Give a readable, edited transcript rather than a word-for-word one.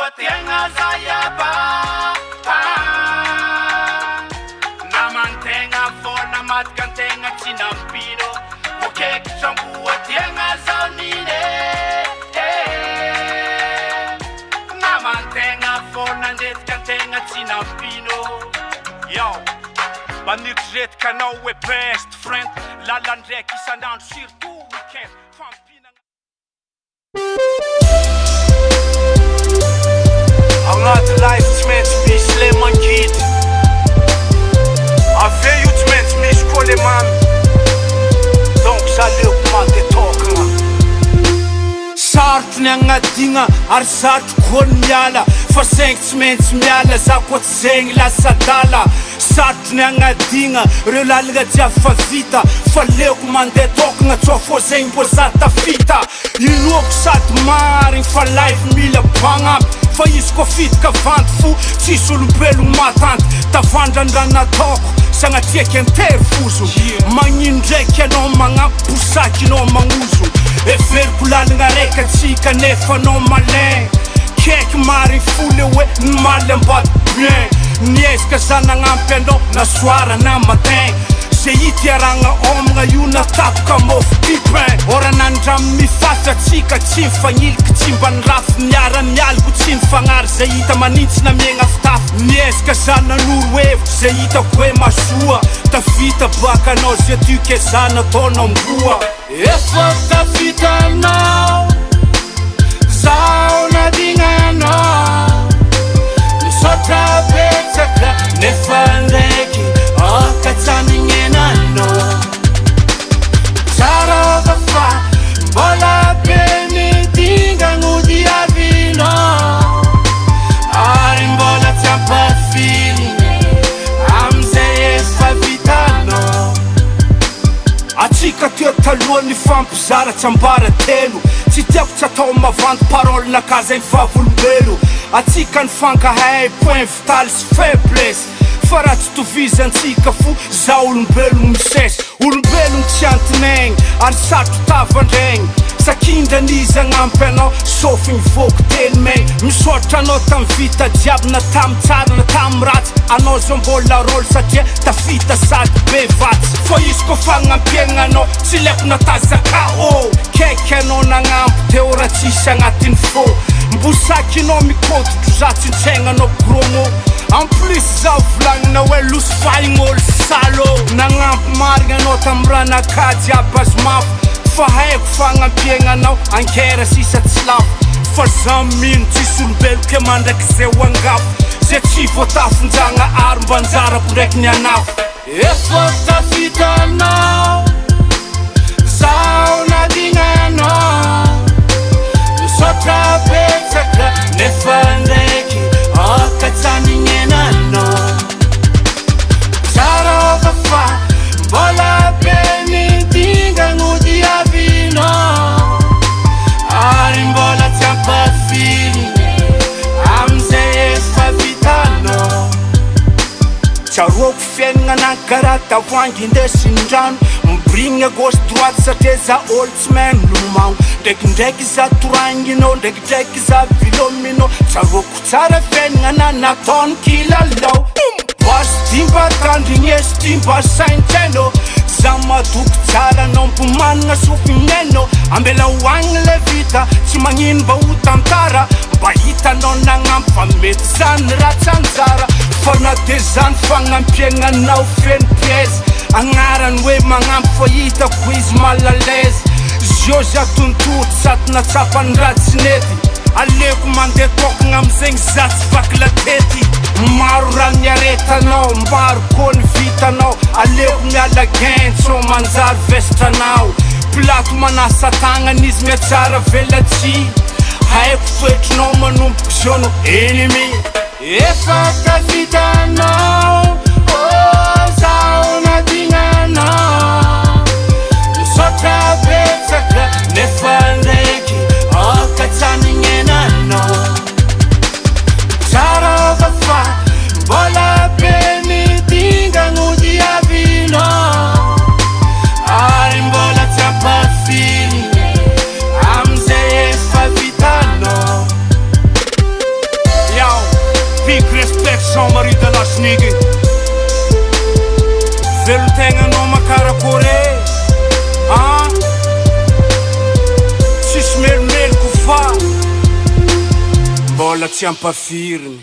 Nouveauté zayaba namantenga fona matkantenga chinampiro Mukek Nouveauté zaunine namantenga fona ndetkantenga chinampino Yo Banitret kanao e best friend Lalandrek isanandro surtout weekend Agnaty life tsy maintsy misy le mangidy Ave io tsy maintsy misy koa le mamy Donc zaleoko mandetokagna Sarotry ny agnadigna ary sarotry koa ny miala Fa zegny tsy maintsy miala za koa tsy zegny lasa dala Sarotry ny agnadigna reo lalagna jiaby fa vita Fa leoko mandetokagna tsoa fô zegny mbo za tafita Inoako sady marigny fa life mila bagnaby Fa izy koa fitika vandy fo tsisy olombelogno matanty Tavandran-drano nataoko sagnatiaky antery fozo Magnino ndraiky anao magnampy posaky anao magnozo Everiko lalagna raika atsika nefa anao malin Kaiky marigny fo le hoe ny maly ambady bien Niezaka za nagnampy anao na soara na matin Ze itiaragna homagna io natapoka mofo pipin Ora nandramo mifatra atsika tsy mifagniliky tsy mba nirafy Miara-mialiko tsy nifagnary zay hita manintsy na miegna fitafy Niezaka za nanoro hevitry zay hitako hoe masoa Tafita baka anao zay tuke za nataonao mboa Efa tafita anao Zaho nadigna anao Misaotra betsaka nefa ndraiky Akatsanigna anao Tsara vafa mbola be midingagno diavinao Ary mbola tsy ampafiriny amizay efa vitanao Atsika teo taloha ny fampizara tsy ambara telo Tsy tiako tsy atao mavandy parole nakazay vavolombelo Atsika ny fankahay point vital sy faiblesse Fa raha tsy tovizantsika fo za olombelogno misesy Olombelogno tsy antinegny ary satro tavandraigny Sakindranizy agnampy anao sofigny voko teny megny Misaotra anao tamy vita jiaby na tamy tsara na tamy ratsy Anao zao mbola rôly satria tafita sady be vatsy Fa izy koa fagnampiagna anao tsy leko natazaka Kaiky anao nagnampy teo raha tsisy agnatin'ny fô Mbosaky anao mikototro za tsy ntsegna anao promo En plus za volagnina hoe losy fahign'olo salo Nagnampy marigna anao tamy raha nakajy aby azy mafy Fa haiko fagnampiagna anao ankera sisa tsy lafo Fa za mino tsisy olombelo ke mandraky zay ho angafo Zay tsy voatafonjagna ary mba anjarako ndraiky ny anafo Efa tafita anao Zaho nadigna anao Misaotra betsaka nefa ndraiky Akatsanigna anao Tsara vafa mbola be midingagno diavinao Ary mbola tsy ampafiriny amizay efa vitanao Tsaroako fiaignana anakara tavoangy indesin-drano Mibirigna gauche droite satria za olo tsy mahay milomagno Ndraikindraiky za toragninao ndraikindraiky za vilominao Tsaroako tsara fiaignana nataony kilalao Basy dimba tandrigny esy dimba saintsaino Za madoky tsara anao mbo managna sofigneno Ambela hoagny le vita tsy magnino mba ho tantara Mba hitanao nagnampy fa mety zany raha tsy anjara Fa na de zany fagnampiagna anao feno pièce Agnarany hoe magnampy fa hitako izy malalaise Zio za tontoty sady natsapany raha tsy nety Aleko mandetokagna amizegny za tsy vaky latety Maro raha miaretanao, maro koa ny vitanao Aleko miala gentso manjary vestranao Plato manasa tagnany izy miatsara velatsy Haiko toetrinao manomboky zao no ennemi Efa tafita anao Zaho nadigna anao Misaotra betsaka nefa ndraiky Akatsanigna anao Tsara vafa mbola be midingagno diavinao Ary mbola tsy ampafiriny amizay efa vitanao Jean-Marie de la Snigy Velotegnanao makarakôre Tsisy melomeloko fa mbola tsy ampafiriny